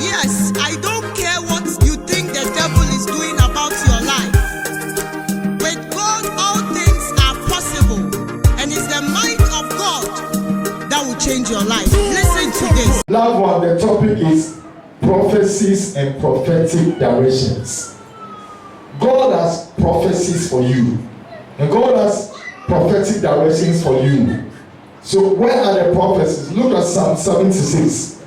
Yes, I don't care what you think the devil is doing about your life. With God, all things are possible, and it's the might of God that will change your life. Listen to this. Last one, the topic is prophecies and prophetic directions. God has prophecies for you, and God has prophetic directions for you. So where are the prophecies? Look at Psalm 76.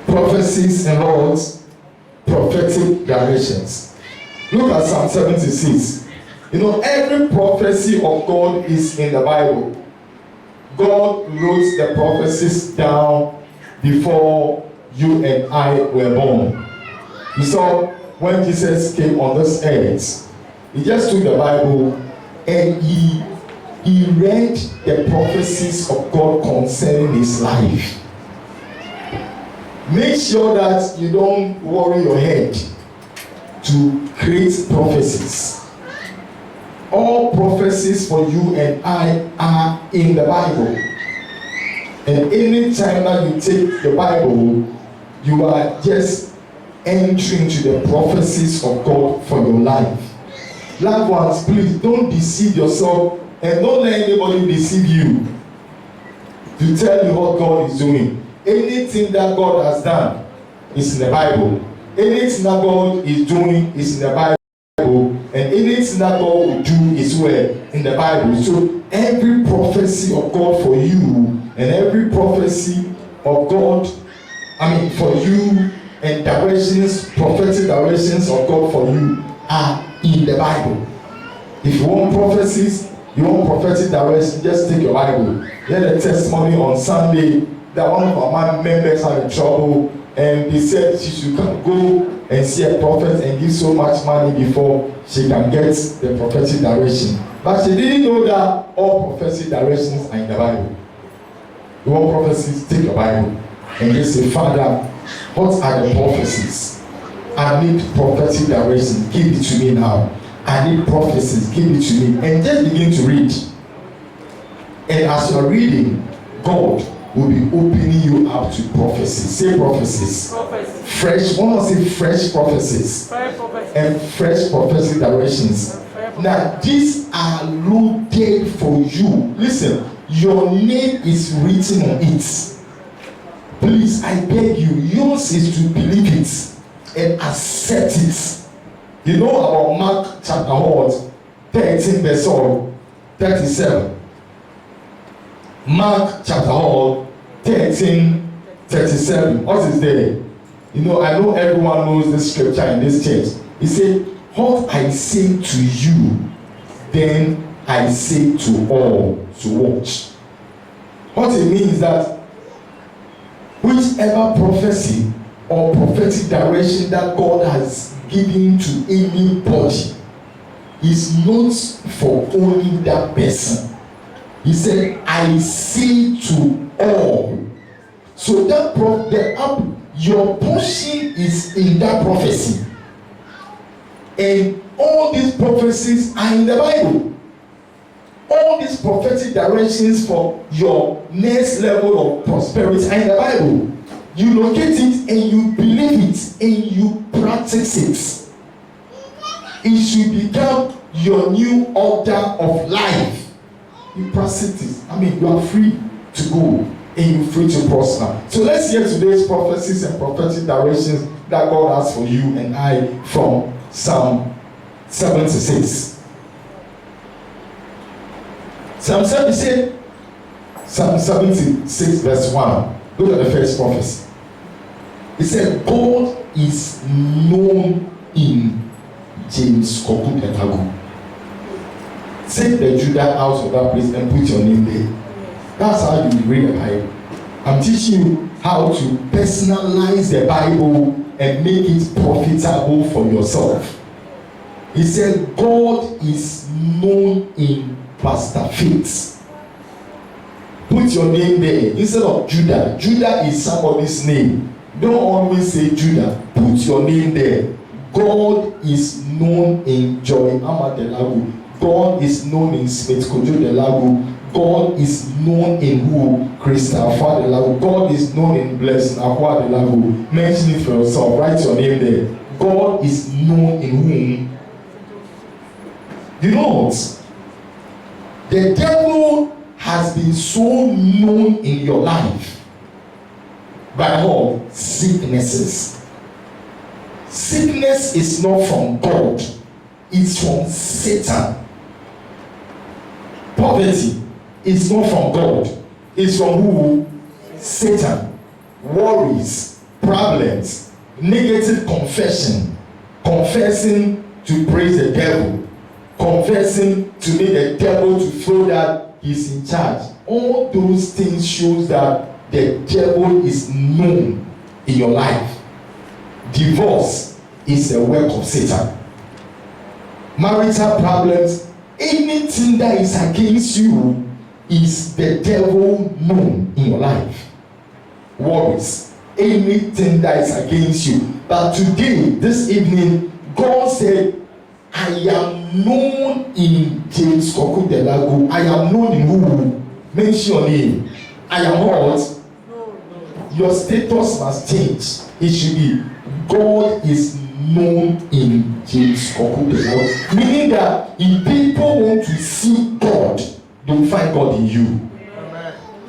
Prophecies and words, prophetic directions. Look at Psalm 76. You know, every prophecy of God is in the Bible. God wrote the prophecies down before you and I were born. You saw when Jesus came on this earth, he just took the Bible and he read the prophecies of God concerning his life. Make sure that you don't worry your head to create prophecies. All prophecies for you and I are in the Bible. And any time that you take the Bible, you are just entering into the prophecies of God for your life. Loved ones, please don't deceive yourself and don't let anybody deceive you to tell you what God is doing. Anything that God has done is in the Bible. Anything that God is doing is in the Bible. And anything that God will do is where? In the Bible. So every prophecy of God for you and every prophecy of God, for you, and directions, prophetic directions of God for you are in the Bible. If you want prophecies, you want prophetic directions, just take your Bible. We had a testimony on Sunday that one of our members had in trouble, and they said she should go and see a prophet and give so much money before she can get the prophetic direction. But she didn't know that all prophetic directions are in the Bible. You want prophecies, take your Bible and just say, Father, what are the prophecies? I need prophetic direction. Give it to me now. I need prophecies. Give it to me. And just begin to read. And as you're reading, God will be opening you up to prophecies. Say prophecies. Fresh, one will say fresh prophecies. And fresh prophetic directions. Now, these are loaded for you. Listen, your name is written on it. Please, I beg you, yours is to believe it and accept it. You know about Mark chapter 13 verse 37. Mark chapter 13, 37. What is there? You know, I know everyone knows this scripture in this church. He said, what I say to you, then I say to all to watch. What it means that whichever prophecy or prophetic direction that God has given to anybody is not for only that person. He said, I say to all. So that your portion is in that prophecy. And all these prophecies are in the Bible. All these prophetic directions for your next level of prosperity are in the Bible. You locate it and you believe it and you practice it. It should become your new order of life. You practice it. You are free to go and you're free to prosper. So let's hear today's prophecies and prophetic directions that God has for you and I from Psalm 76. Psalm 76 verse 1. Look at the first prophecy. It said, God is known in James Koku Etagu. Take the Judah out of that place and put your name there. That's how you read the Bible. I'm teaching you how to personalize the Bible and make it profitable for yourself. He said, God is known in Pastor Faith. Put your name there instead of Judah. Judah is somebody's name. Don't always say Judah. Put your name there. God is known in Joy Amadelagu. God is known in Smith Kojo Delagu. God is known in who? Crystal Fadelago. God is known in Blessing Akwadelago. Mention it for yourself. Write your name there. God is known in whom? You know what? The devil has been so known in your life by all sicknesses. Sickness is not from God, it's from Satan. Poverty is not from God, it's from who? Satan. Worries, problems, negative confession, confessing to praise the devil, confessing to make the devil to feel that he's in charge. All those things shows that the devil is known in your life. Divorce is a work of Satan. Marital problems, anything that is against you is the devil known in your life. Worries, anything that is against you. But today, this evening, God said, I am known in James Kokudelago. I am known in who? Mention your name. I am what? Your status must change. It should be God is known in James Kokudelago. Meaning that if people want to see God, they will find God in you.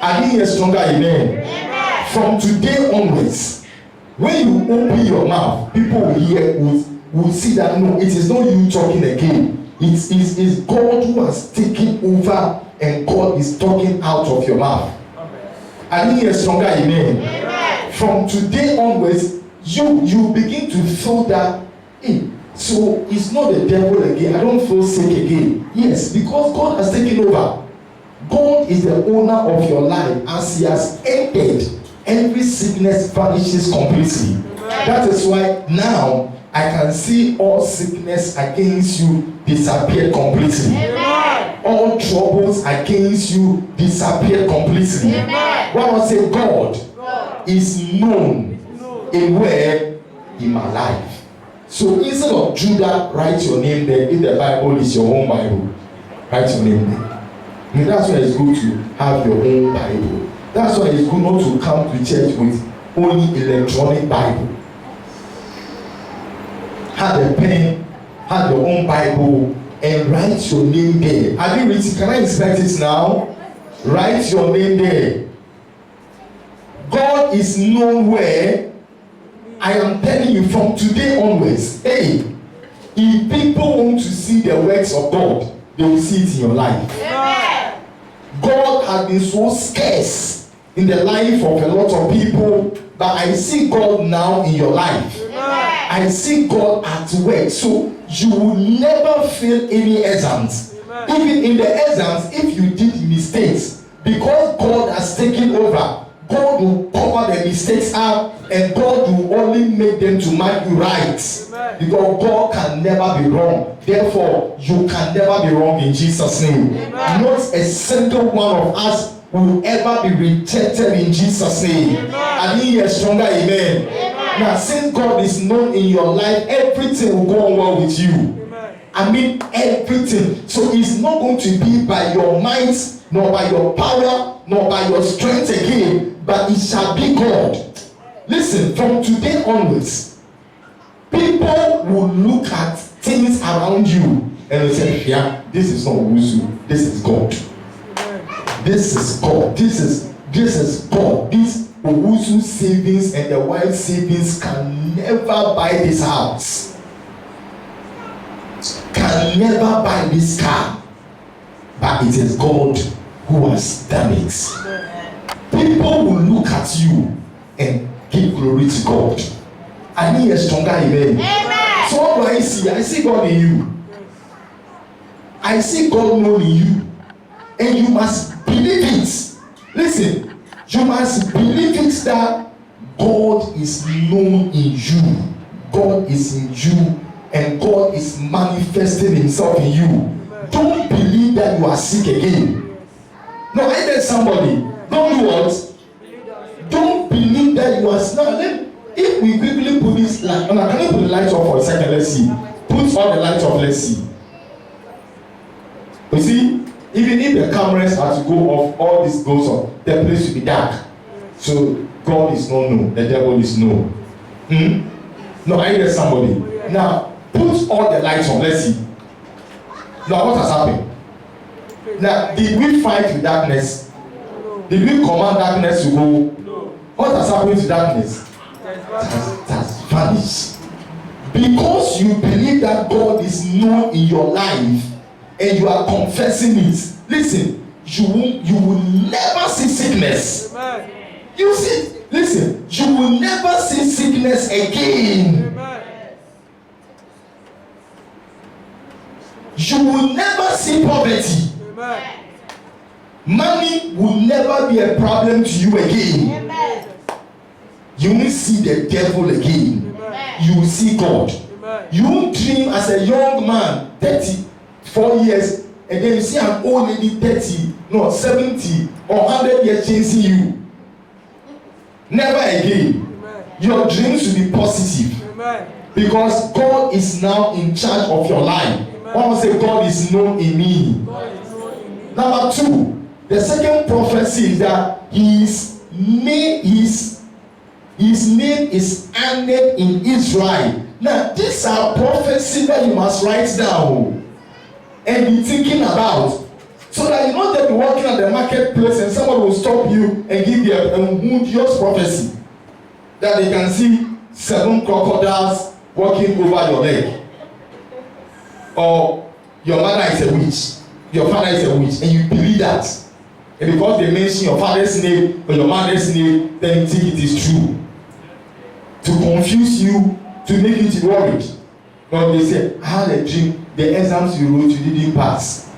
I need a stronger amen. From today onwards, when you open your mouth, people will hear, will see that no, it is not you talking again. It is God who has taken over and God is talking out of your mouth. I need a stronger amen. From today onwards, you begin to feel that, hey, so it's not the devil again. I don't feel sick again. Yes, because God has taken over. God is the owner of your life. As he has ended, every sickness vanishes completely. That is why now I can see all sickness against you disappear completely. Amen. All troubles against you disappear completely. When I say God is known in where? In my life. So instead of Judah, write your name there. If the Bible is your own Bible, write your name there. And that's why it's good to have your own Bible. That's why it's good not to come to church with only electronic Bible. Have a pen, have your own Bible, and write your name there. Have you written? Can I inspect it now? Write your name there. God is known where? I am telling you from today onwards. Hey, if people want to see the works of God, they will see it in your life. Amen. God has been so scarce in the life of a lot of people, but I see God now in your life. Amen. I see God at work, so you will never fail any exams. Amen. Even in the exams, if you did mistakes, because God has taken over, God will cover the mistakes up and God will only make them to mark you right. Amen. Because God can never be wrong. Therefore, you can never be wrong in Jesus' name. Amen. Not a single one of us will ever be rejected in Jesus' name. Amen. I need a stronger amen. Amen. Now, since God is known in your life, everything will go on well with you. Amen. I mean everything. So it's not going to be by your might, nor by your power, nor by your strength again, but it shall be God. Listen, from today onwards, people will look at things around you and will say, yeah, this is not Wusu, this is God. This is God. This is God. This Owusu savings and the wife savings can never buy this house. Can never buy this car. But it is God who has done it. People will look at you and give glory to God. I need a stronger amen. Amen. So what do I see? I see God in you. I see God known in you. And you must believe it. Listen, you must believe it that God is known in you. God is in you and God is manifesting himself in you. Don't believe that you are sick again. No, I heard somebody. Don't do what? Don't believe that you are sick. If we quickly put this light, can you put the light off for a second? Let's see. Put all the lights off, let's see. You see? Even if the cameras are to go off, all this goes on, the place will be dark. So God is no, the devil is no. No, I hear somebody. Now put all the lights on. Let's see. Now what has happened? Now did we fight with darkness? Did we command darkness to go? What has happened to darkness? That's vanished. Because you believe that God is known in your life and you are confessing it. Listen, you will never see sickness. Amen. You see, listen, you will never see sickness again. Amen. You will never see poverty. Amen. Money will never be a problem to you again. Amen. You will see the devil again. Amen. You will see God. Amen. You won't dream as a young man, 34 years, and then you see an old lady 70 or 100 years chasing you. Never again. Amen. Your dreams will be positive. Amen. Because God is now in charge of your life. One will say, God is known in me. Number 2, the second prophecy is that his name is honored in Israel. Now, these are prophecies that you must write down and be thinking about, so that you don't be walking at the marketplace and someone will stop you and give you a humorous prophecy that they can see 7 crocodiles walking over your leg, or your mother is a witch, your father is a witch, and you believe that, and because they mention your father's name or your mother's name, then you think it is true, to confuse you, to make you to worried. Now they say, I had a dream, the exams you wrote, you didn't pass.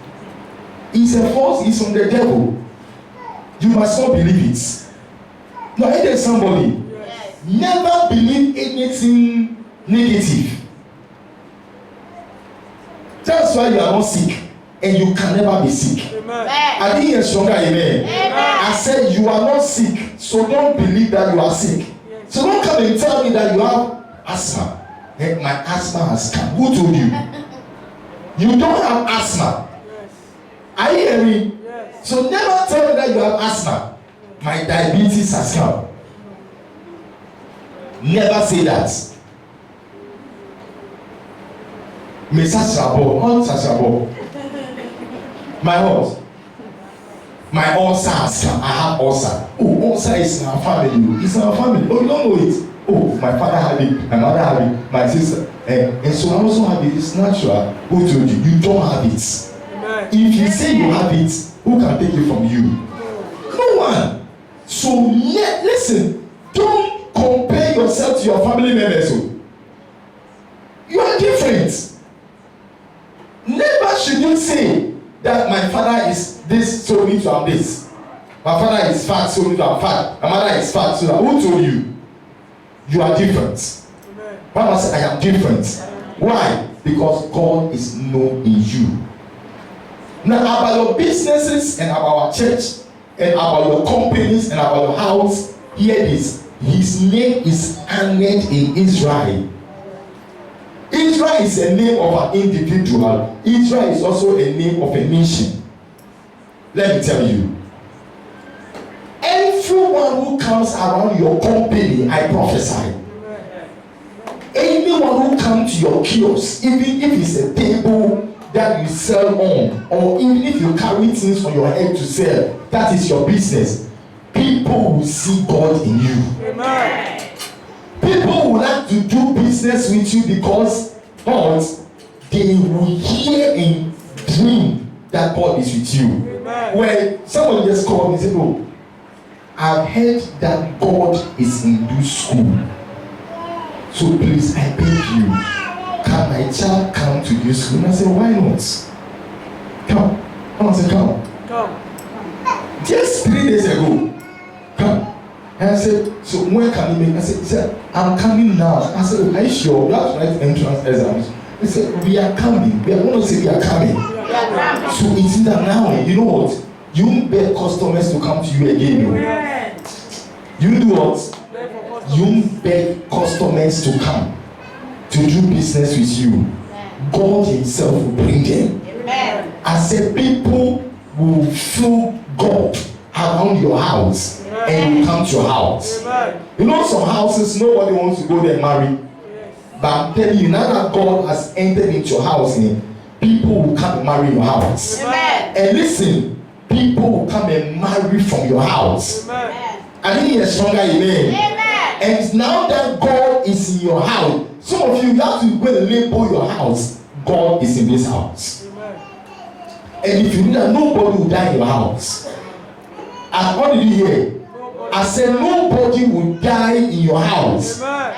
It's a false, it's from the devil. You must not believe it. Now, if there's somebody, Yes. never believe anything negative. That's why you are not sick, and you can never be sick. Amen. I didn't hear stronger amen. Amen. I said you are not sick, so don't believe that you are sick. So don't come and tell me that you have asthma. Hey, my asthma has come. Who told you? You don't have asthma. Yes. Are you hearing? Yes. So never tell me that you have asthma. My diabetes has come. Never say that. Me sasrabo, what sasrabo? My what? My ulcer has come. I have ulcer. Oh, ulcer is in our family. It's in our family. Oh, you don't know it. Oh, my father had it, my mother had it, my sister, and so I also have it. It's natural. Who told you? You don't have it. Amen. If you say you have it, who can take it from you? No one. So listen, don't compare yourself to your family members. You are different. Never should you say that my father is this, so me to am this. My father is fat, so me to am fat. My mother is fat, so that. Who told you? You are different. Amen. Mama said, I am different. Why? Because God is known in you. Now, about your businesses and about our church and about your companies and about your house, hear this. His name is honored in Israel. Israel is a name of an individual. Israel is also a name of a nation. Let me tell you. Everyone who comes around your company, I prophesy. Anyone who comes to your kiosk, even if it's a table that you sell on, or even if you carry things on your head to sell, that is your business. People will see God in you. Amen. People will like to do business with you because they will hear and dream that God is with you. Amen. When someone just called me and said, "Oh, I've heard that God is in this school. So please, I beg you, can my child come to this school?" And I said, "Why not? Come." I said, "Come." Come. Just 3 days ago, come. And I said, "So when can you make?" I said, "I'm coming now." I said, "Are you sure? You have to write entrance exams." He said, "We are coming." We are going to say we are coming. So it's in that now. You know what? You won't beg customers to come to you again. You do what? You beg customers to come to do business with you. God himself will bring them. Amen. I said, people will feel God around your house and will come to your house. You know, some houses nobody wants to go there and marry. But I'm telling you, now that God has entered into your house, people will come and marry your house. Amen. And listen, people will come and marry from your house. Amen. I think you're stronger, amen. Amen. And now that God is in your house, some of you have to go and label your house. God is in this house. Amen. And if you do that, nobody will die in your house. And what did you hear? I said nobody will die in your house. Amen.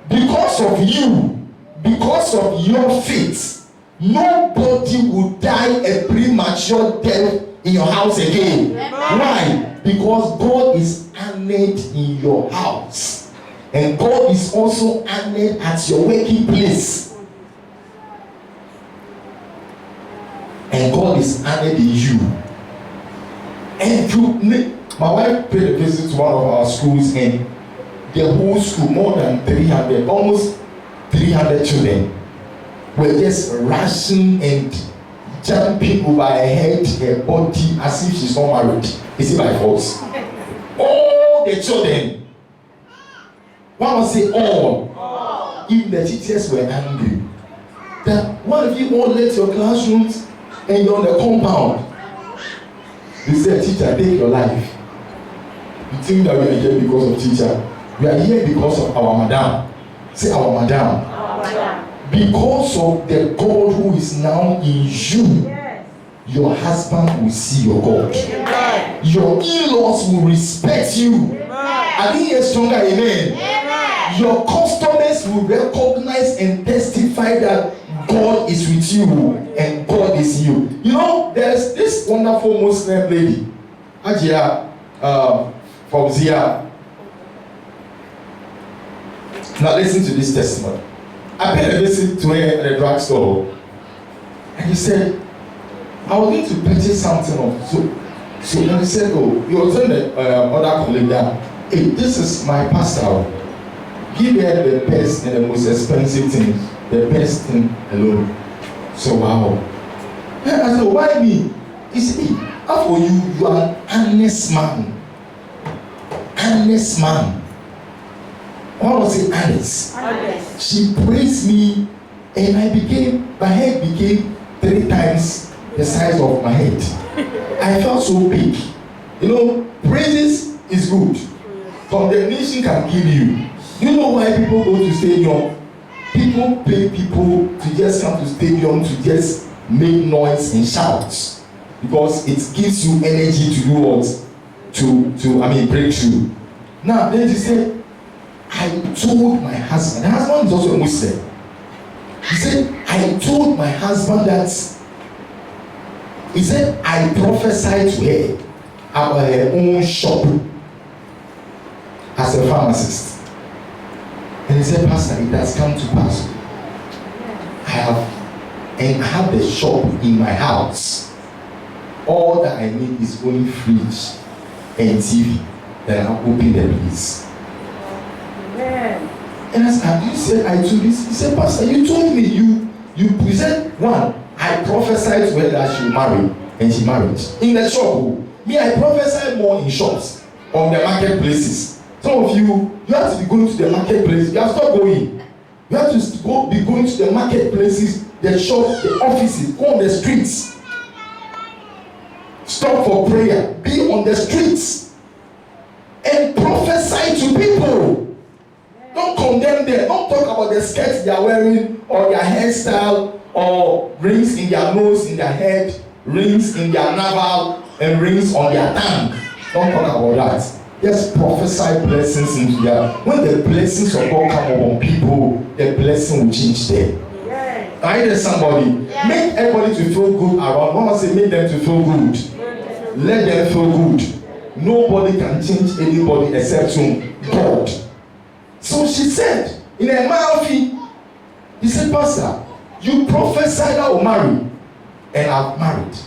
Because of you, because of your faith, nobody will die a premature death in your house again. Amen. Why? Because God is honored in your house. And God is also honored at your working place. And God is honored in you. And my wife paid a visit to one of our schools, and the whole school, more than 300, almost 300 children, were just rushing and jumping over her head, her body, as if she's not married. Is it by force? All the children. One will say all. Even the teachers were angry. That one of you all left your classrooms and you're on the compound. They said, teacher, take your life. You think that we are here because of teacher? We are here because of our madam. Say our madam. Our madam. Because of the God who is now in you, Yes. your husband will see your God. Amen. Your in-laws will respect you. Amen. I think you're stronger, amen. Amen. Your customers will recognize and testify that God is with you and God is you. You know, there's this wonderful Muslim lady, Ajia, from Zia. Now listen to this testimony. I paid a visit to her at the drugstore, and he said, I was going to purchase something of so then he said, oh, you were telling the other colleague that, hey, this is my pastor. Give her the best and the most expensive thing, the best thing alone. So wow. And I said, why me? He said, hey, how for you? You are an honest man. Honest man. What was it? Honest. Honest. She praised me, and my head became 3 times the size of my head. I felt so big. You know, praises is good. Condemnation can kill you. You know why people go to stadium? People pay people to just come to stadium to just make noise and shout, because it gives you energy to do what? To break through. Now then she said, I told my husband. The husband is also a Muslim. He said, I told my husband that. He said, I prophesied to her about her own shop as a pharmacist. And he said, Pastor, it has come to pass. I have the shop in my house. All that I need is only fridge and TV. Then I'll open the place. And I said, you said I told this? He said, Pastor, you told me you said, one, I prophesied to her that she will marry, and she married. In the shop, me, I prophesy more in shops, on the marketplaces. Some of you have to be going to the marketplace. You have to stop going. You have to be going to the marketplaces, the shops, the offices, go on the streets. Stop for prayer. Be on the streets and prophesy to people. Don't condemn them. Don't talk about the skirts they are wearing, or their hairstyle, or rings in their nose, in their head, rings in their navel, and rings on their tongue. Don't talk about that. Just prophesy blessings into their. When the blessings of God come upon people, the blessing will change them. Yes. I hear somebody. Yes. Make everybody to feel good around. Mama say, make them to feel good. Let them feel good. Nobody can change anybody except God. So she said, in her mouth, he said, Pastor, you prophesied I will marry, and I've married.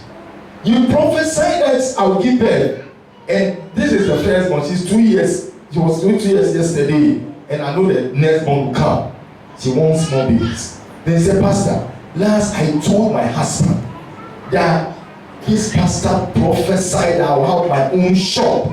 You prophesied that I will give birth, and this is the first one. She's 2 years. She was doing 2 years yesterday, and I know the next one will come. She wants more babies. Then he said, Pastor, last I told my husband that this pastor prophesied I'll have my own shop.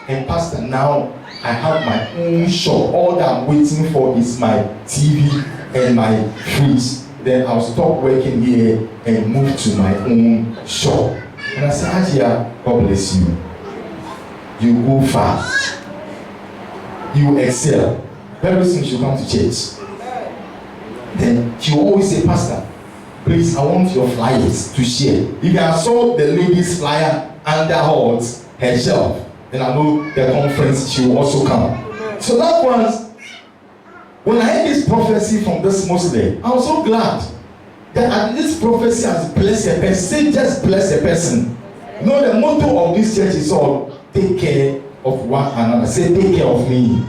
And pastor, now I have my own shop. All that I'm waiting for is my TV and my fridge. Then I'll stop working here and move to my own shop. And I said, Ajia, God bless you. You go far. You excel. Very soon she'll come to church. Then she will always say, Pastor, please, I want your flyers to share. If I saw the lady's flyer under her shelf, then I know the conference she will also come. So that was, when I heard this prophecy from this Muslim, I was so glad that this prophecy has blessed a person. Say, just bless a person. You know, the motto of this church is all, take care of one another. Say, take care of me.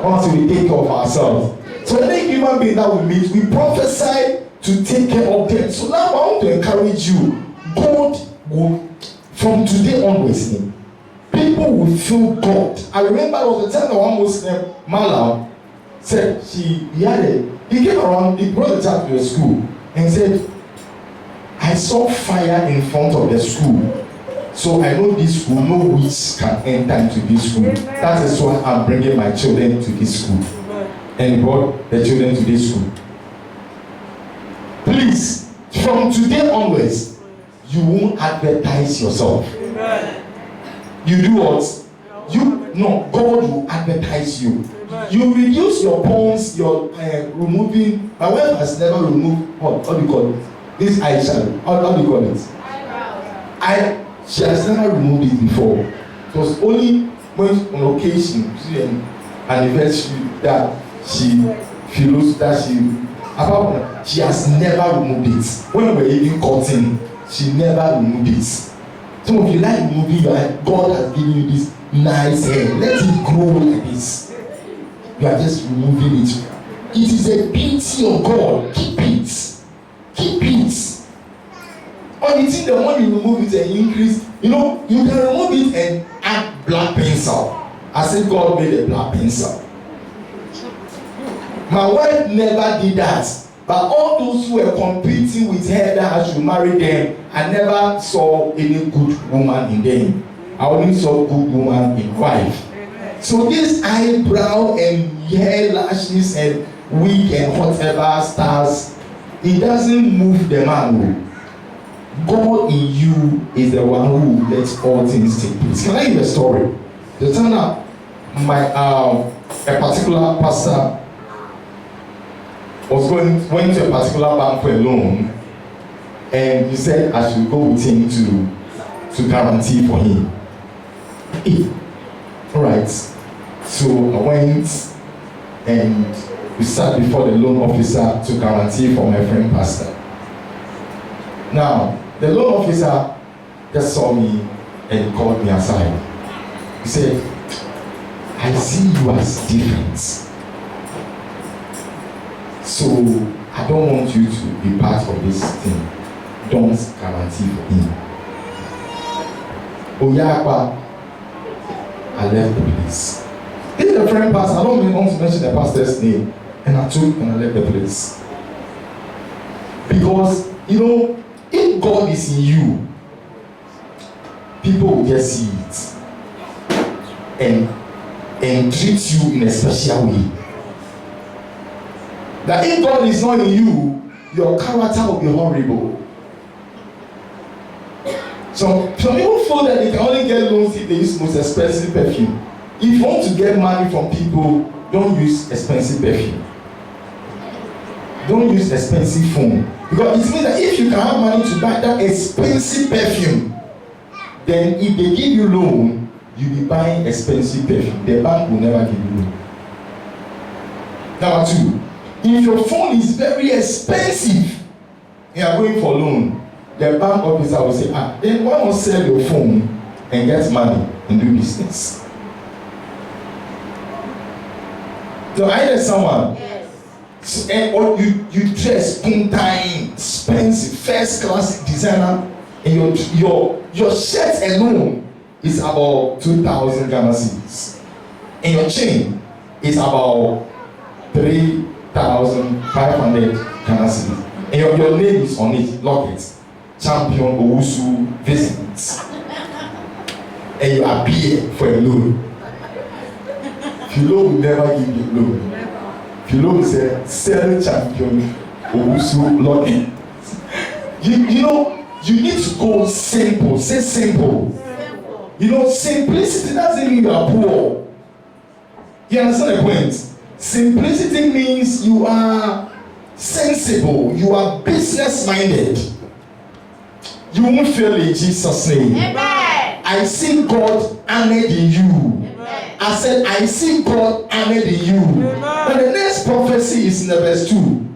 Once we take care of ourselves. So any human being that we meet, we prophesy to take care of them. So now I want to encourage you. God will, from today onwards, people will feel God. I remember there was a time that one Muslim, Malam, said he came around, he brought the child to the school and said, I saw fire in front of the school. So I know this school, no witch can enter into this school. That is why I'm bringing my children to this school. And he brought the children to this school. Please, from today onwards, you won't advertise yourself. You do what? God will advertise you. You reduce your points, your removing. My wife has never removed what do you call it? This eyeshadow. How do you call it? She has never removed it before. It was only when on occasion, an anniversary that she feels that she has never removed it. When we were even cutting, she never removed it. Some of you like removing your hair. God has given you this nice hair. Let it grow like this. You are just removing it. It is a beauty of God. Keep it. Keep it. Only thing that when you remove it and increase, you know, you can remove it and add black pencil. I said God made a black pencil. My wife never did that. But all those who were competing with her that I should marry them, I never saw any good woman in them. I only saw good woman in wife. So this eyebrow and hair lashes and wig and whatever stars, it doesn't move the man. God in you is the one who lets all things take place. Can I give a story? The time that a particular pastor went to a particular bank for a loan, and he said I should go with him to guarantee for him. Alright. So I went and we sat before the loan officer to guarantee for my friend pastor. Now, the loan officer just saw me and called me aside. He said, I see you as different. So I don't want you to be part of this thing. Don't guarantee for him. Oyakwa, I left the place. This is a friend pastor. I don't want to mention the pastor's name. And I took and I left the place. Because, you know, if God is in you, people will just see it and treat you in a special way. That if God is not in you, your character will be horrible. Some people feel that they can only get loans if they use most expensive perfume. If you want to get money from people, don't use expensive perfume. Don't use expensive phone. Because it means that if you can have money to buy that expensive perfume, then if they give you loan, you'll be buying expensive perfume. The bank will never give you loan. Number two, if your phone is very expensive, you are going for loan, the bank officer will say, then why not sell your phone and get money and do business? So I hear someone, yes. Or you dress time, expensive, first class designer, and your shirt alone is about 2,000 Ghana cedis, and your chain is about 3,500 Ghana cedis, and your name is on it, lock it. champion Owusu visits and you appear for a loan. Philo will never give you loan. Philo will say, sell champion Owusu login. You know, you need to go simple. Say simple. You know, simplicity doesn't mean you are poor. You understand the point? Simplicity means you are sensible, you are business minded. You won't fail in Jesus' name. Amen. I see God honored in you. Amen. I said, I see God honored in you. But the next prophecy is in the verse 2.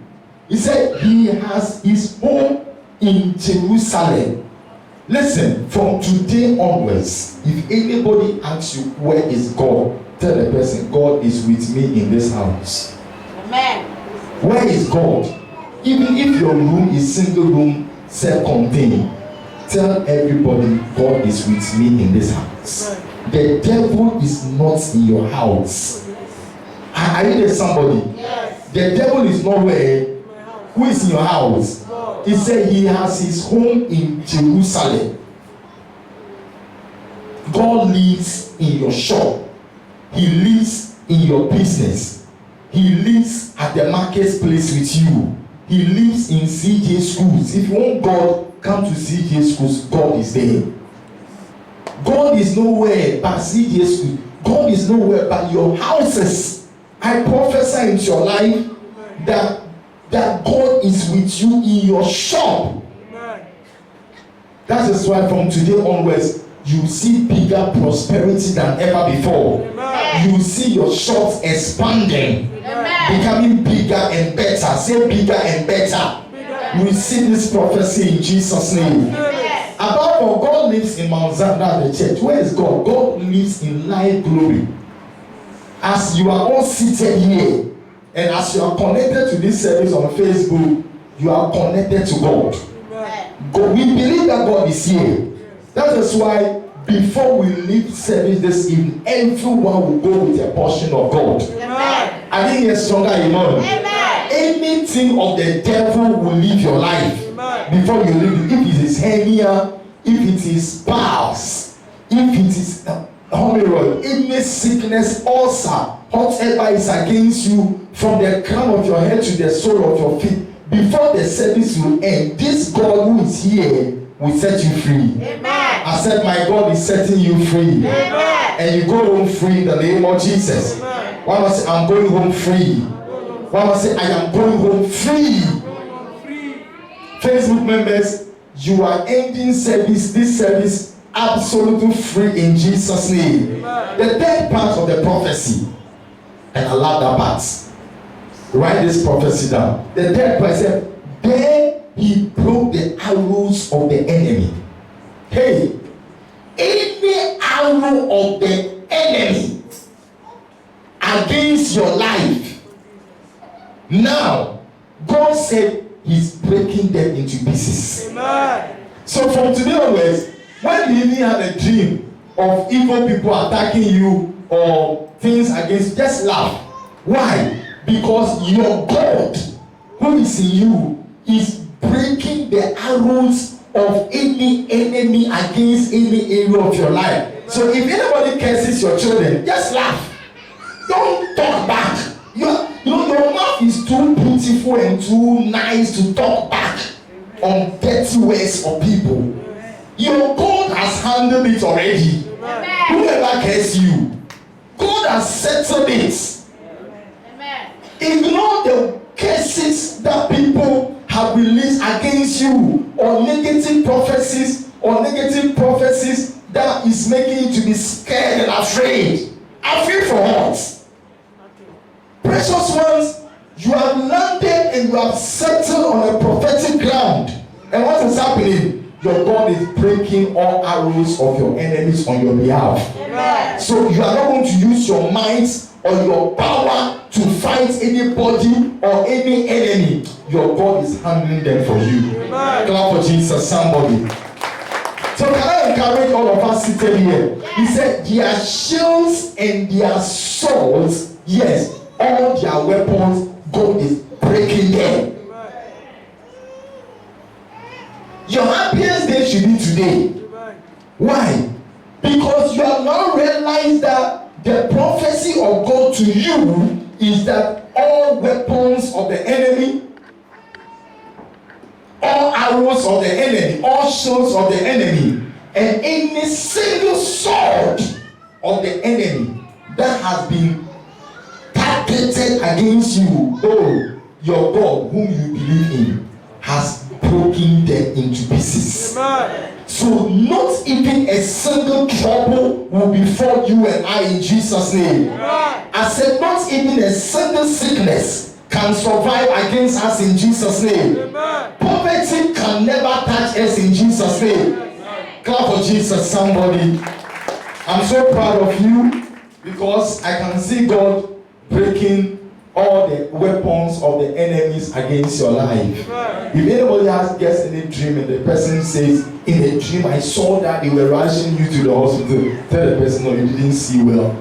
He said, he has his home in Jerusalem. Listen, from today onwards, if anybody asks you, where is God? Tell the person, God is with me in this house. Amen. Where is God? Even if your room is single room, self-contained, tell everybody, God is with me in this house. The devil is not in your house. Are you there, somebody? Yes. The devil is nowhere. Who is in your house? He said he has his home in Jerusalem. God lives in your shop. He lives in your business. He lives at the marketplace with you. He lives in CJ schools. If you want God, come to CJ schools. God is there. God is nowhere but CJ schools. God is nowhere but your houses. I prophesy into your life that God is with you in your shop. That is why from today onwards, you see bigger prosperity than ever before. Amen. You see your shops expanding, Amen. becoming bigger and better. Say bigger and better. We see this prophecy in Jesus' name. Amen. Above all, God lives in Mount Zion, the church. Where is God? God lives in light glory. As you are all seated here, and as you are connected to this service on Facebook, you are connected to God. God, we believe that God is here. That is why before we leave service this evening, everyone will go with a portion of God. Amen. I think you're stronger, amen. Amen. Anything of the devil will leave your life. Amen. Before you leave, if it is hernia, if it is bowels, if it is hemorrhoid, any sickness, ulcer, whatever is against you, from the crown of your head to the sole of your feet, before the service will end, this God who is here will set you free. Amen. I said, my God is setting you free. Amen. And you go home free in the name of Jesus. Amen. One must say, I'm going home free. One must say, I am going home free. Facebook members, you are ending this service absolutely free in Jesus' name. The third part of the prophecy, and I love that part. Write this prophecy down. The third part said, then he broke the arrows of the enemy. Hey, any arrow of the enemy against your life, now God said he's breaking them into pieces. Amen. So from today onwards, when you even have a dream of evil people attacking you or things against you, just laugh. Why? Because your God, who is in you, is breaking the arrows of any enemy against any area of your life. So if anybody curses your children, just laugh. Don't talk back. You know, your mouth is too beautiful and too nice to talk back on dirty words of people. Your God has handled it already. Amen. Whoever curses you, God has settled it. Amen. Ignore the curses that people have released against you, or negative prophecies that is making you to be scared and afraid. Afraid for what? Precious ones, you have landed and you have settled on a prophetic ground. And what is happening? Your God is breaking all arrows of your enemies on your behalf. Amen. So you are not going to use your minds or your power to fight anybody or any enemy. Your God is handling them for you. Amen. Clap for Jesus, somebody. So can I encourage all of us seated here? He said, their shields and their swords, yes, all their weapons, God is breaking them. Your happiest church you need today. Why? Because you have now realized that the prophecy of God to you is that all weapons of the enemy, all arrows of the enemy, all shields of the enemy, and any single sword of the enemy that has been targeted against you, oh, your God whom you believe in has broken them into pieces. Amen. So not even a single trouble will befall you and I in Jesus' name. Amen. I said not even a single sickness can survive against us in Jesus' name. Amen. Poverty can never touch us in Jesus' name. Amen. Clap for Jesus, somebody. I'm so proud of you because I can see God breaking all the weapons of the enemies against your life. Right. If anybody gets any dream and the person says, in a dream I saw that they were rushing you to the hospital, tell the person, no, you didn't see well.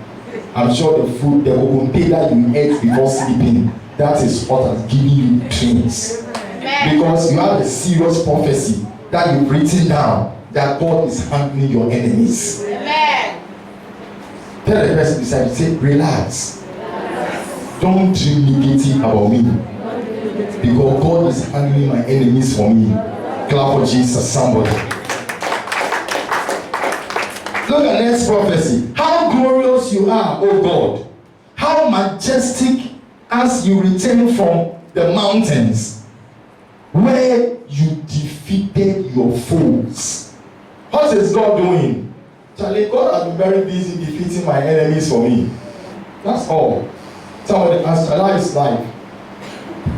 I'm sure the food, the ogunte that you ate before sleeping, that is what has given you dreams. Because you have a serious prophecy that you've written down that God is handling your enemies. Amen. Tell the person beside you, say, relax. Don't dream negative about me. Because God is handling my enemies for me. Clap for Jesus, somebody. Look at next prophecy. How glorious you are, O God. How majestic as you return from the mountains where you defeated your foes. What is God doing? Charlie, God has been very busy defeating my enemies for me. That's all. Somebody asked, Allah is life.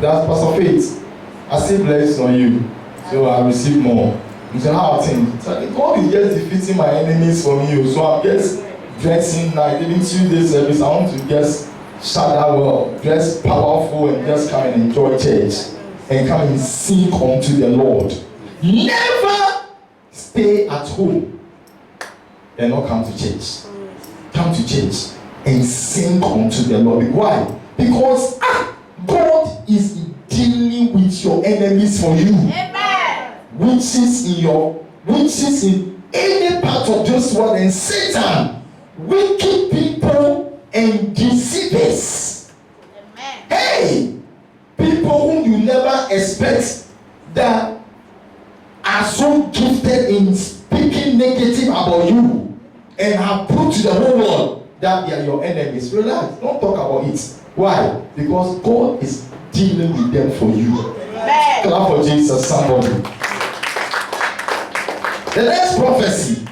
That's Pastor Faith. I see blessings on you, so I receive more. You say, how I think? God is just defeating my enemies for me, so I'm just dressing like even Tuesday service. I want to just shout that well, dress powerful, and just come and enjoy church and come and sing unto the Lord. Never stay at home and not come to church. Come to church and sing unto the Lord. Why? Because God is dealing with your enemies for you. Amen. Which is in any part of this world, and Satan, wicked people and deceivers. Amen. Hey, people whom you never expect that are so gifted in speaking negative about you and have proved to the whole world that they are your enemies. Relax, don't talk about it. Why? Because God is dealing with them for you. Amen. Clap for Jesus, somebody. The next prophecy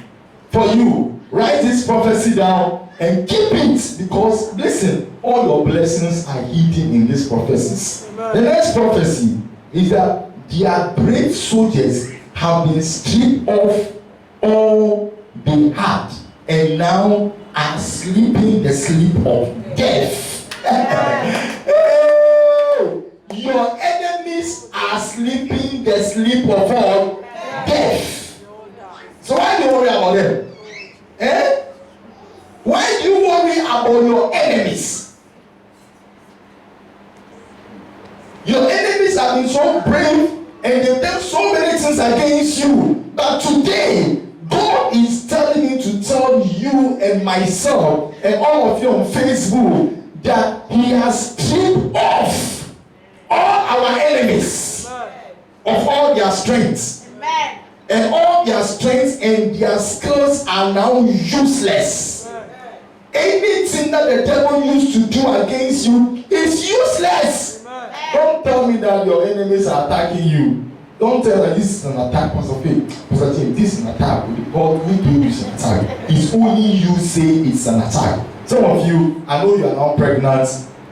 for you, write this prophecy down and keep it, because listen, all your blessings are hidden in these prophecies. Amen. The next prophecy is that their brave soldiers have been stripped off all they had and now are sleeping the sleep of death. Your enemies are sleeping the sleep of all death. So why do you worry about them? Why do you worry about your enemies? Your enemies have been so brave and they've done so many things against you. But today, God is telling me to tell you and myself and all of you on Facebook that He has stripped off all our enemies of all their strengths. Amen. And all their strengths and their skills are now useless. Anything that the devil used to do against you is useless. Amen. Don't tell me that your enemies are attacking you. Don't tell that this is an attack, Pastor Faith. Pastor Tim, this is an attack. God will do this attack. It's only you say it's an attack. Some of you, I know you are now pregnant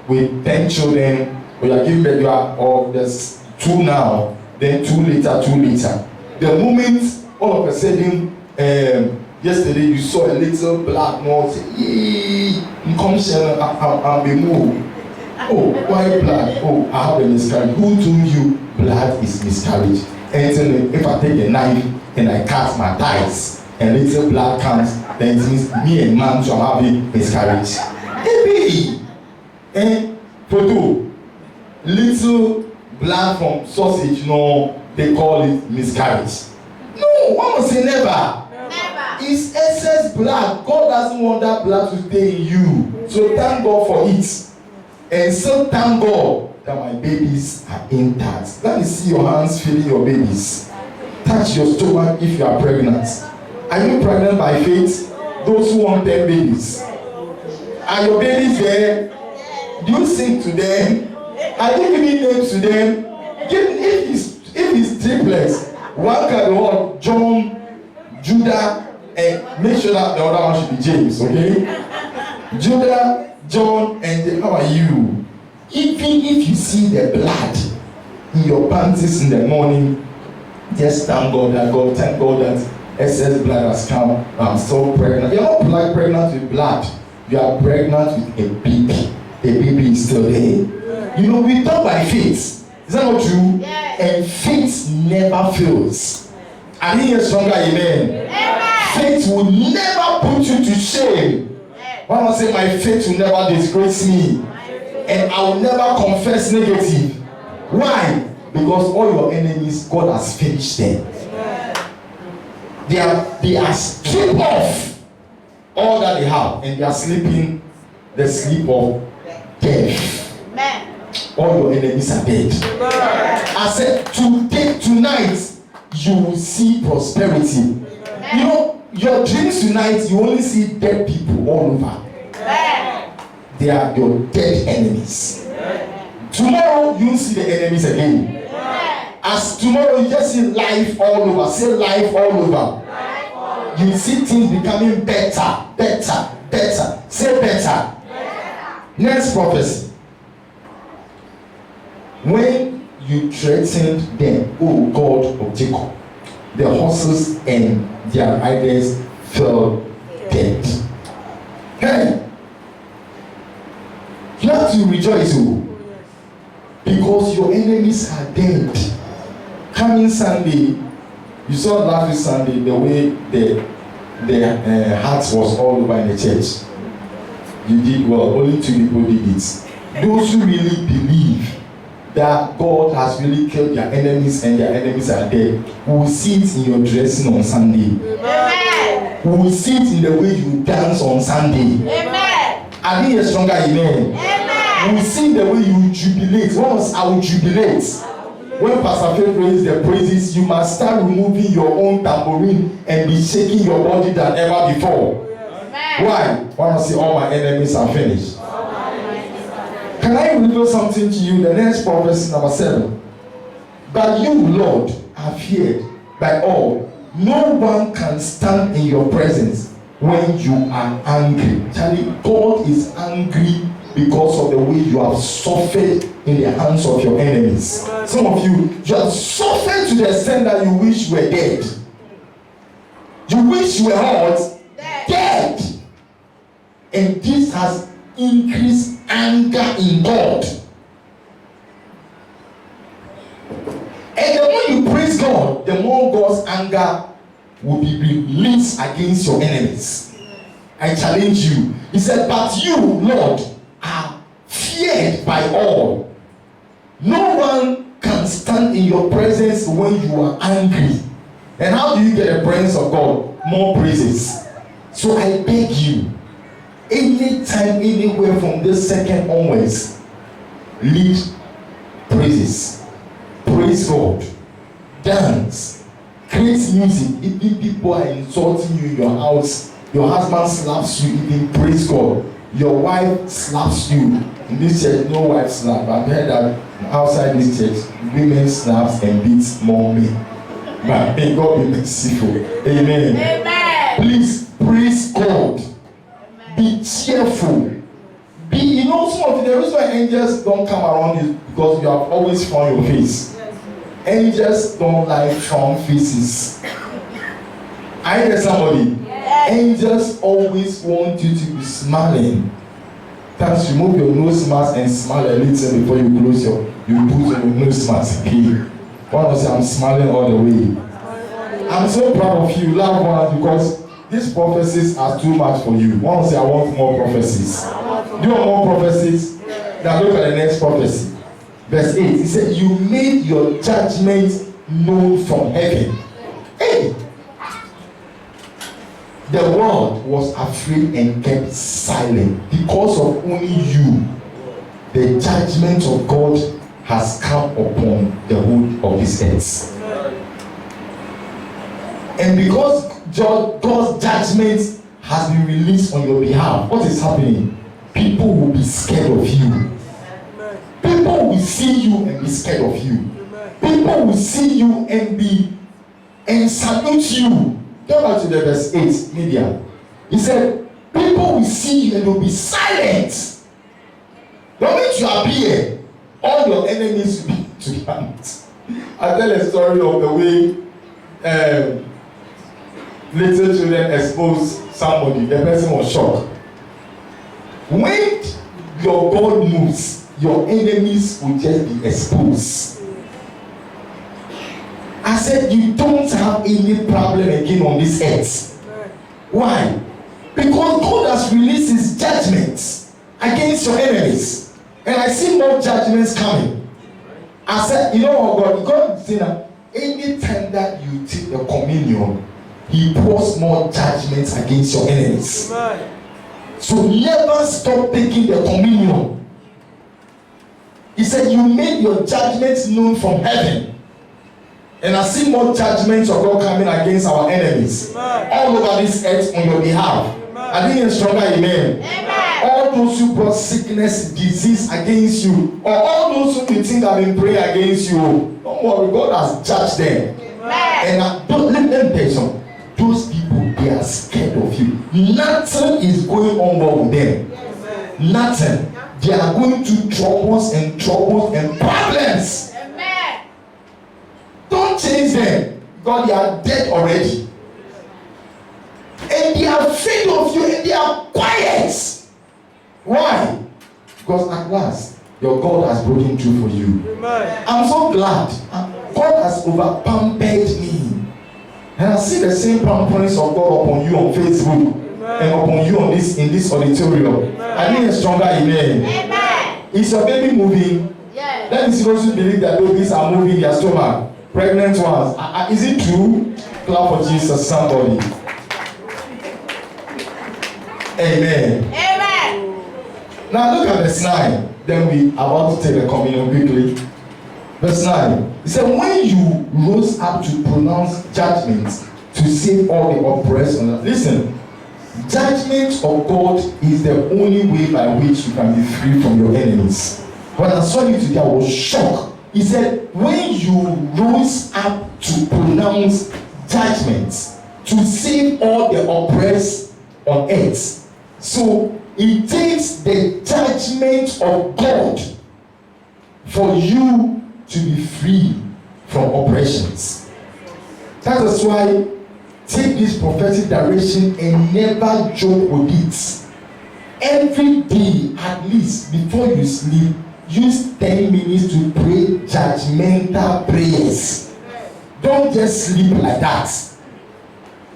with 10 children, or you are giving birth, or there's 2 now, then 2 later. The moment all of a sudden, yesterday you saw a little black nose, I'm moved. Oh, why blood? Oh, I have a miscarriage. Who told you blood is miscarriage? And if I take a knife and I cut my thighs and little blood comes, then it means me and man shall have a miscarriage. Maybe. Photo. Little blood from sausage, no, they call it miscarriage. No. No, one will say never. Never. It's excess blood. God doesn't want that blood to stay in you. So thank God for it. And so thank God that my babies are intact. Let me see your hands feeding your babies. Touch your stomach if you are pregnant. Are you pregnant by faith? Those who want 10 babies. Are your babies there? Do you sing to them? Are you giving names to them? If it's triplets, one can be what? John, Judah, and make sure that the other one should be James, okay? Judah, John, and how are you? Even if you see the blood in your panties in the morning, just thank God that excess blood has come. I'm so pregnant. You're not like pregnant with blood. You are pregnant with a baby. The baby is still there. You know, we talk by faith. Is that not true? Yes. And faith never fails. I think it's stronger, amen. Amen. Faith will never put you to shame. One will say, my faith will never disgrace me. And I will never confess negative. Why? Because all your enemies, God has finished them. They are stripped off all that they have, and they are sleeping the sleep of death. Amen. All your enemies are dead. I said, tonight you will see prosperity. You know, your dreams tonight, you only see dead people all over. They are your dead enemies. Tomorrow you will see the enemies again. As tomorrow you just see life all over. Say life all over. You see things becoming better. Say better. Next prophecy. When you threatened them, O God of Jacob, the horses and their riders fell dead. Hey, you have to rejoice, because your enemies are dead. Coming Sunday, you saw last week Sunday the way the hearts was all over in the church. You did well. Only 2 people did it. Those who really believe that God has really killed their enemies and their enemies are dead, we will see it in your dressing on Sunday. Amen. We will see it in the way you dance on Sunday. Amen. I think you're stronger, amen. Amen. We will see the way you jubilate. Once I will jubilate. When Pastor Faith prays the praises, you must start removing your own tambourine and be shaking your body than ever before. Amen. Why? I want to see all my enemies are finished. Can I reveal something to you? The next prophecy, number 7. But you, Lord, are feared by all. No one can stand in your presence when you are angry. Charlie, God is angry because of the way you have suffered in the hands of your enemies. Some of you have suffered to the extent that you wish you were dead. You wish you were what? Dead. And this has increased anger in God. And the more you praise God, the more God's anger will be released against your enemies. I challenge you. He said, but you, Lord, are feared by all. No one can stand in your presence when you are angry. And how do you get the presence of God? More praises. So I beg you, anytime, anywhere from this second onwards, lead praises. Praise God. Dance. Create music. Even people are insulting you in your house, your husband slaps you, even praise God. Your wife slaps you. In this church, no wife slap. I've heard that outside this church, women slaps and beats more men. But may God be merciful. Amen. Amen. Please praise God. Be cheerful. You know, some of the reason why angels don't come around is because you have always found your face. Angels don't like frown faces. I hear somebody. Yes. Angels always want you to be smiling. Just remove your nose mask and smile a little before you close you put your nose mask. Okay. One will say, I'm smiling all the way. I'm so proud of you, loved ones, because these prophecies are too much for you. One will say, I want more prophecies. Do you want more prophecies? Now look at the next prophecy. Verse 8. He said, you made your judgment known from heaven. Hey, the world was afraid and kept silent because of only you. The judgment of God has come upon the whole of this earth. And because God's judgment has been released on your behalf, what is happening? People will be scared of you. People will see you and be scared of you. People will see you and salute you. Go back to the verse 8, media. He said, people will see you and will be silent. The moment you appear, all your enemies will be to hand. I tell a story of the way little children expose somebody. The person was shocked. When your God moves, your enemies will just be exposed. I said, you don't have any problem again on this earth. Why? Because God has released his judgments against your enemies. And I see more judgments coming. I said, you know what God is saying that anytime that you take the communion, he pours more judgments against your enemies. So never stop taking the communion. He said, you made your judgments known from heaven. And I see more judgments of God coming against our enemies. All over this earth on your behalf. I think it's stronger, amen. All those who brought sickness, disease against you, or all those who you think have been praying against you, don't worry, God has judged them. And don't let them tell you, those people, they are scared of you. Nothing is going on well with them. Nothing. They are going through troubles and problems. Don't change them. God, they are dead already. And they are afraid of you and they are quiet. Why? Because at last, your God has broken through for you. I'm so glad. God has over-pampered me. And I see the same pamperings of God upon you on Facebook and upon you on in this auditorium. I think it's stronger, amen. Is your baby moving? Yes. Let me see those who believe that babies are moving their stomach. Pregnant ones. Is it true? Clap for Jesus, somebody. Amen. Amen. Now look at verse 9. Then we are about to take the communion quickly. Verse 9. He said, when you rose up to pronounce judgment to save all the oppressed. Listen, judgment of God is the only way by which you can be free from your enemies. When I saw you today, I was shocked. He said, when you rose up to pronounce judgment to save all the oppressed on earth. So it takes the judgment of God for you to be free from oppressions. That is why take this prophetic direction and never joke with it. Every day, at least before you sleep, use 10 minutes to pray judgmental prayers. Don't just sleep like that.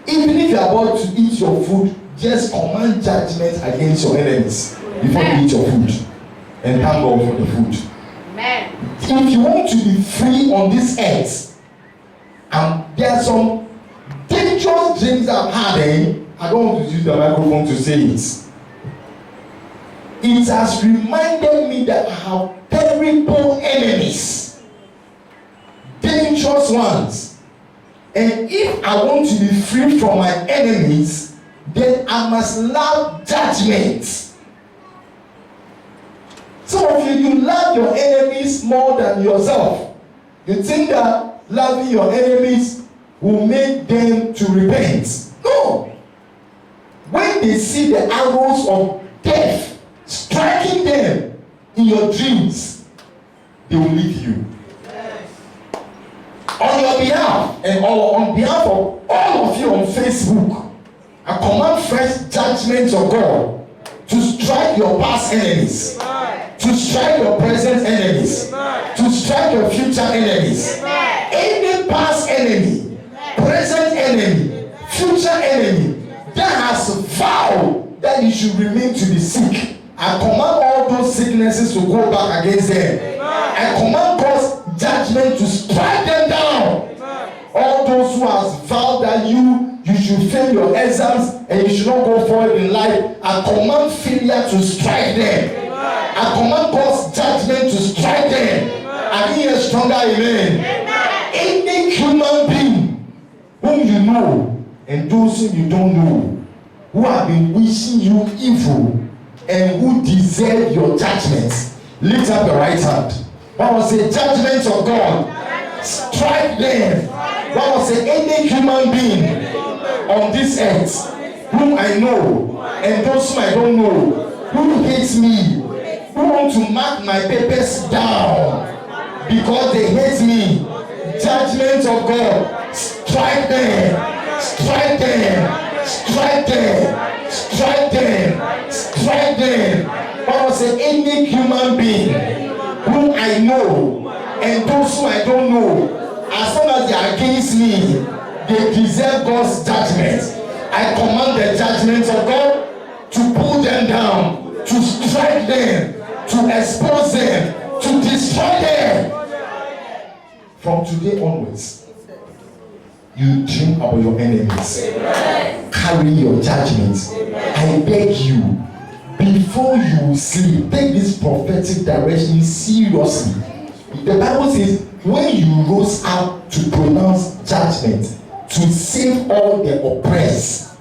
Even if you are about to eat your food, just command judgment against your enemies before you eat your food. And thank God for the food. Amen. If you want to be free on this earth, and there are some dangerous dreams I've had, I don't want to use the microphone to say it. It has reminded me that I have terrible enemies, dangerous ones. And if I want to be free from my enemies, then I must love judgment. Some of you love your enemies more than yourself. You think that loving your enemies will make them to repent. No. When they see the arrows of death striking them in your dreams, they will leave you. On your behalf and on behalf of all of you on Facebook, I command fresh judgments of God to strike your past enemies, to strike your present enemies, to strike your future enemies. Any past enemy, present enemy, future enemy that has vowed that you should remain to be sick, I command all those sicknesses to go back against them. I command God's judgment to strike them down. All those who have vowed that you should should fail your exams and you should not go forward in life, I command failure to strike them. I command God's judgment to strike them. I didn't hear stronger amen. Any human being whom you know and those whom you don't know, who have been wishing you evil and who deserve your judgment, lift up your right hand. What was the judgment of God? Strike them. What was the any human being on this earth whom I know and those whom I don't know, who hates me, who want to mark my papers down because they hate me? Judgment of God, strike them, strike them, strike them, strike them, strike them. What was the any human being whom I know and those whom I don't know, as long as they are against me, they deserve God's judgment. I command the judgment of God to pull them down, to strike them, to expose them, to destroy them. From today onwards, you dream about your enemies. Carry your judgments. I beg you, before you sleep, take this prophetic direction seriously. The Bible says, when you rose up to pronounce judgment, to save all the oppressed,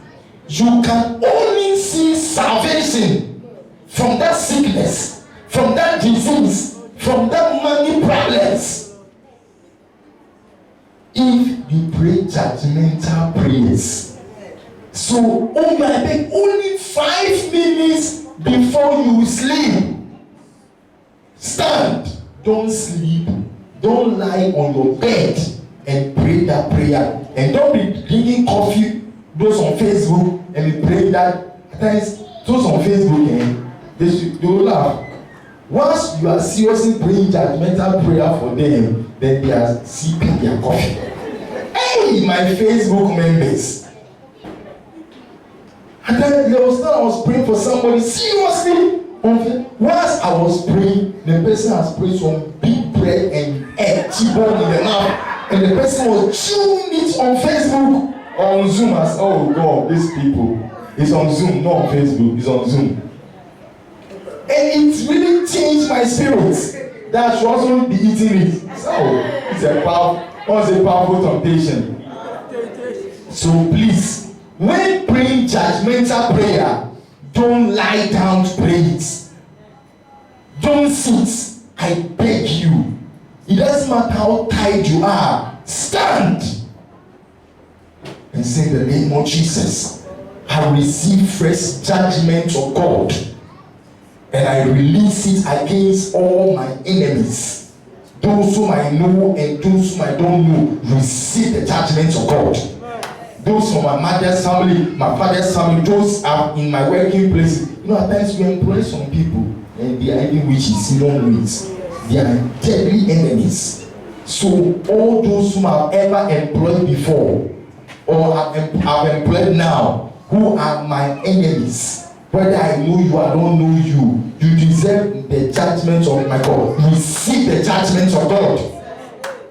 you can only see salvation from that sickness, from that disease, from that money problems, if you pray judgmental prayers. So, oh my beg, only 5 minutes before you sleep, stand. Don't sleep. Don't lie on your bed and pray that prayer. And don't be drinking coffee, those on Facebook, and be praying that. At times, those on Facebook, they will laugh. Once you are seriously praying judgmental prayer for them, then they are sipping their coffee. Hey, my Facebook members. And then there was time I was praying for somebody seriously. Once I was praying, the person has prayed some big bread and egg T-bone in the mouth, and the person was chewing it on Facebook or on Zoom. As oh God, these people, it's on Zoom, not on Facebook, it's on Zoom. And it really changed my spirit that I should also be eating it. So it's a powerful temptation. So please, when praying judgmental prayer, don't lie down to pray it. Don't sit. I beg you. It doesn't matter how tired you are. Stand and say in the name of Jesus, I receive fresh judgment of God, and I release it against all my enemies. Those whom I know and those whom I don't know, receive the judgment of God. Those from my mother's family, my father's family, those are in my working place. You know, at times we employ some people and they are even witches, you don't know it. They are deadly enemies. So all those whom I've ever employed before or have employed now, who are my enemies, whether I know you or I don't know you, you deserve the judgment of my God. Receive the judgment of God.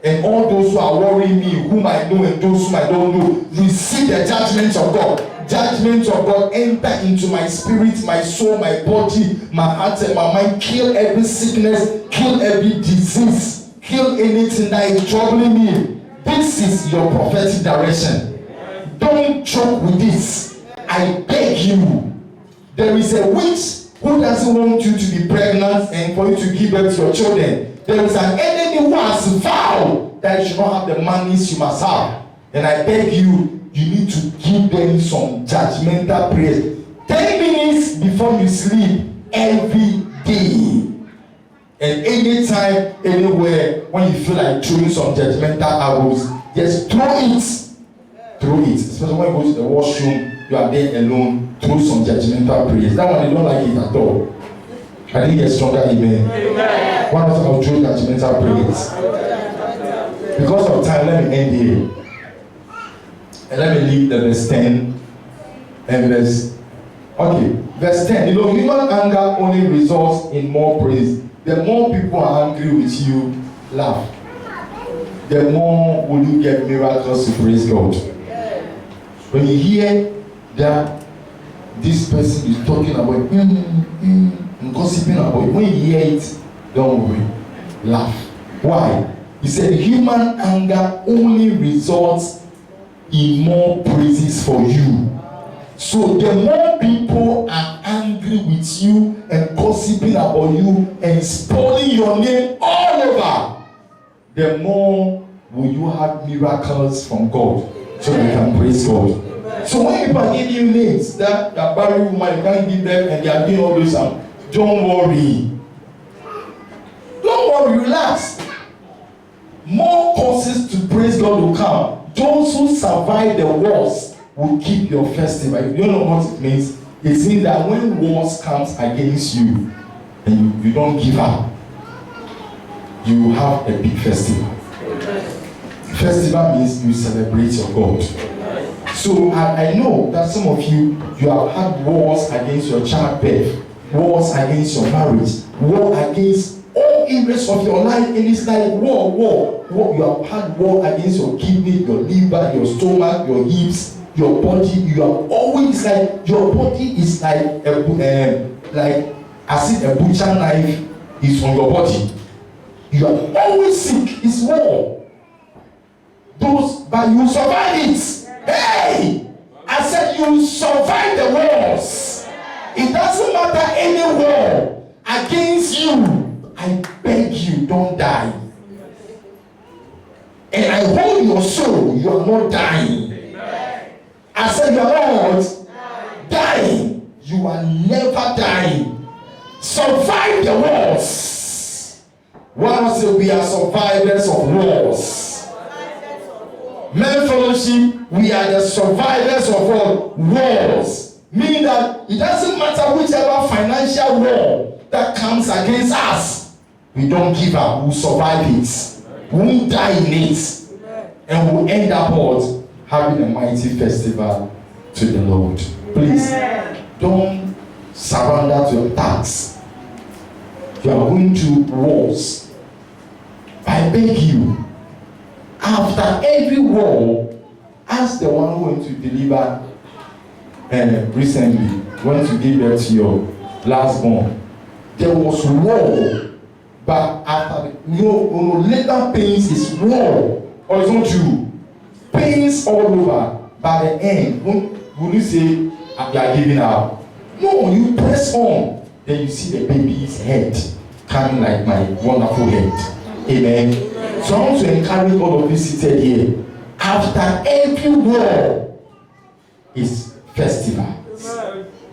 And all those who are worrying me, whom I know and those whom I don't know, receive the judgment of God. Judgment of God enter into my spirit, my soul, my body, my heart and my mind. Kill every sickness, kill every disease, kill anything that is troubling me. This is your prophetic direction. Don't joke with this. I beg you. There is a witch who doesn't want you to be pregnant and for you to give birth to your children. There is an enemy who has vowed that you should not have the monies you must have. And I beg you, you need to give them some judgmental prayers. 10 minutes before you sleep every day. And anytime, anywhere, when you feel like throwing some judgmental arrows, just throw it. Throw it. Especially when you go to the washroom, you are there alone, throw some judgmental prayers. That one, they don't like it at all. I didn't get stronger amen. Amen. One of them will throw judgmental prayers. Because of time, let me end here. And let me leave the verse 10 and verse. Okay, verse 10. You know, human anger only results in more praise. The more people are angry with you, laugh. The more will you get miracles to praise God. When you hear that this person is talking about and gossiping about it, when you hear it, don't worry, laugh. Why? He said human anger only results in more praises for you. So the more people are angry with you and gossiping about you and spoiling your name all over, the more will you have miracles from God, so you can praise God. So when people give you names that are barren woman, you can't give them and they are doing all this, don't worry. Don't worry, relax. More causes to praise God will come. Those who survive the wars will keep your festival. If you don't know what it means, it means that when wars comes against you and you don't give up, you will have a big festival. Festival means you celebrate your God. So I know that some of you have had wars against your childbirth, wars against your marriage, war against all areas of your life, and it's like war. You have had war against your kidney, your liver, your stomach, your hips, your body. You have always like your body is like like as if a butcher knife is on your body. You are always sick. It's war. But you survive it. Hey, I said you survive the wars. It doesn't matter any war against you. I beg you, don't die. And I hold your soul, you are not dying. I said you are not dying. You are never dying. Survive the wars. One say we are survivors of wars. Men Fellowship, we are the survivors of all wars. Meaning that it doesn't matter whichever financial war that comes against us, we don't give up, we'll survive it. We won't die in it. And we'll end up having a mighty festival to the Lord. Please, don't surrender to attacks. You are going through wars. I beg you, after every war, ask the one who went to deliver recently, went to give birth to your last born. There was war, but after later pains is war. Or it's not true. Pains all over. By the end, will you say you are giving up? No, you press on. Then you see the baby's head coming like my wonderful head. Amen. So I want to encourage all of you seated here. After every war is festival,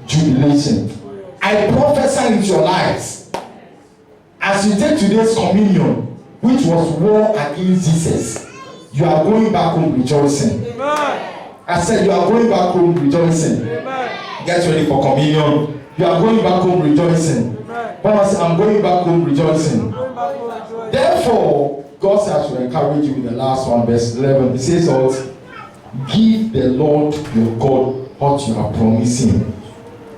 jubilation. I prophesy into your lives as you take today's communion, which was war against Jesus. You are going back home rejoicing. I said you are going back home rejoicing. Get ready for communion. You are going back home rejoicing. Paul said, I'm going back home rejoicing. Therefore, God says to encourage you with the last one, verse 11. It says, give the Lord your God what you are promising.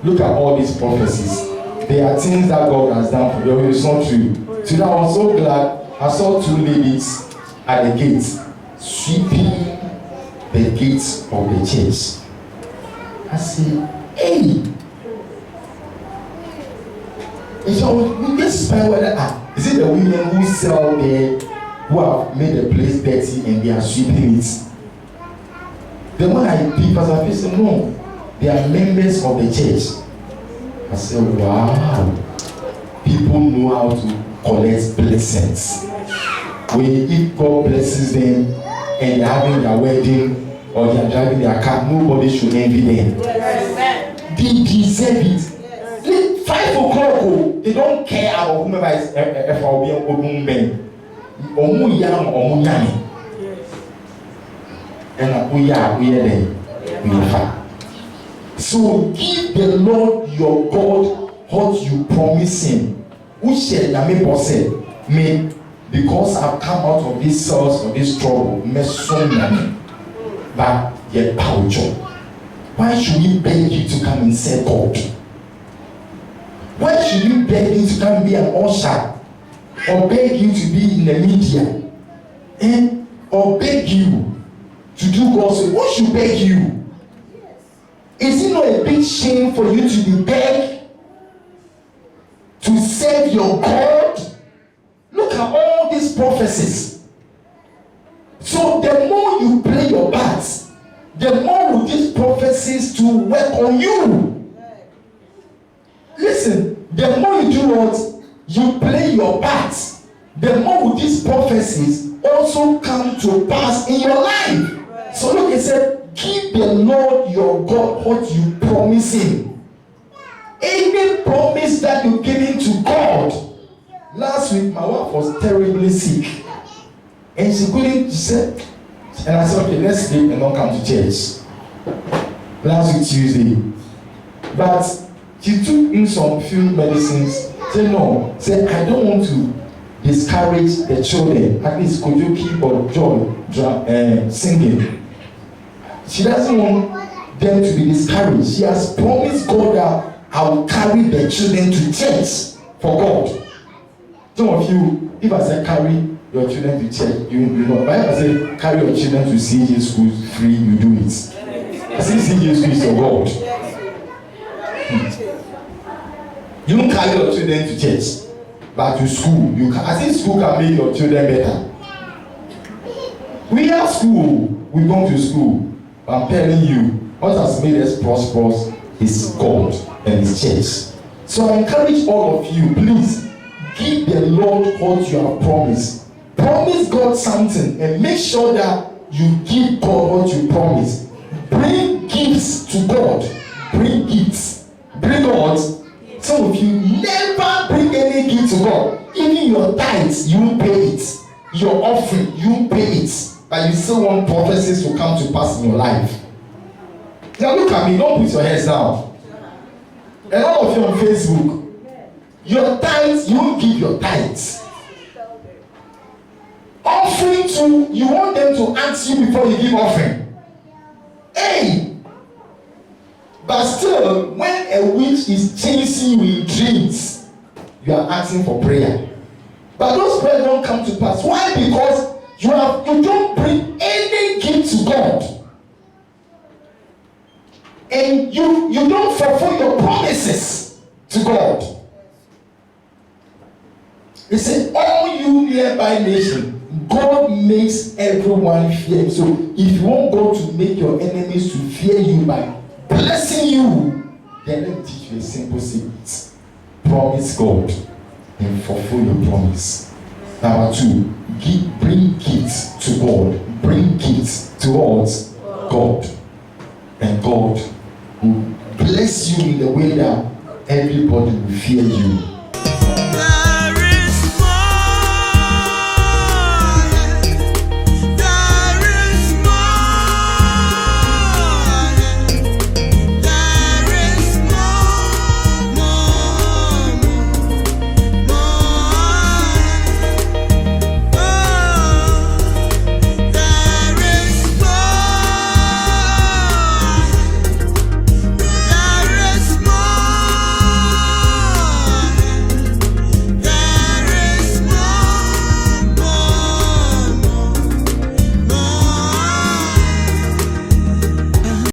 Look at all these prophecies. They are things that God has done for you. It's not true. Today I was so glad I saw two ladies at the gates sweeping the gates of the church. I said, hey, this is whether is it the women who sell there, who have made the place dirty and they are sweeping it? The one I did, Pastor P said, no, they are members of the church. I said, wow, people know how to collect blessings. If God blesses them and they're having their wedding or they're driving their car, nobody should envy them. They deserve it. 5 o'clock, they don't care about whomever is FRB or woman. Omu yam, omu yami. And we are there. So give the Lord your God what you promise him. Which shall yami posse me, because I've come out of this source of this trouble, but yet power job. Why should we beg you to come and serve God? Why should we beg you to come and be an usher? Or beg you to be in the media? Or beg you to do God's will? What should beg you? Is it not a big shame for you to be begged to serve your God? Look at all these prophecies. So the more you play your part, the more will these prophecies to work on you. Listen, the more you do what? You play your part, the more will these prophecies also come to pass in your life. So look, it said, give the Lord your God what you promise him. Any promise that you're giving to God. Last week, my wife was terribly sick. And she couldn't, she said, and I said, okay, let's sleep and don't come to church. Last week, Tuesday. But she took in some few medicines. Said, no, said, I don't want to discourage the children. At least could you keep or joy singing? She doesn't want them to be discouraged. She has promised God that I will carry the children to church for God. Some of you, if I say carry your children to church, you know. But if I say carry your children to CJ schools free, you do it. I say CJ schools for God. You don't carry your children to church, but to school, you can. I think school can make your children better. We have school, we go to school. I'm telling you, what has made us prosperous is God and His church. So I encourage all of you, please, give the Lord what you have promised. Promise God something and make sure that you give God what you promised. Bring gifts to God. Bring gifts. Bring God. Some of you never bring any gift to God. Even your tithes, you won't pay it. Your offering, you won't pay it. But you still want prophecies to come to pass in your life. Now look at me, don't put your heads down. And all of you on Facebook, your tithes, you won't give your tithes. Offering to, you want them to ask you before you give offering. Hey! But still, when a witch is chasing you in dreams, you are asking for prayer. But those prayers don't come to pass. Why? Because you don't bring any gift to God. And you don't fulfill your promises to God. He said, all you nearby nation, God makes everyone fear. So if you want God to make your enemies to fear you by blessing you, then let me teach you a simple secret. Promise God and fulfill your promise. Number 2, bring gifts to God. Bring gifts towards God. And God will bless you in the way that everybody will fear you.